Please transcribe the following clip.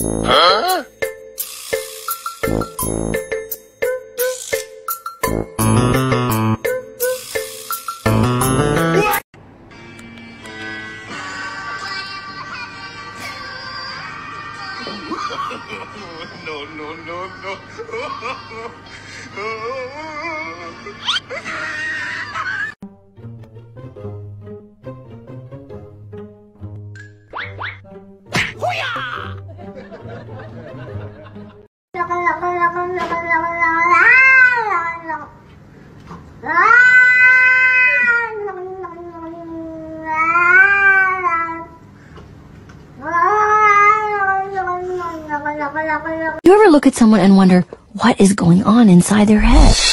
Huh? No, no, no, no. You ever look at someone and wonder what is going on inside their head?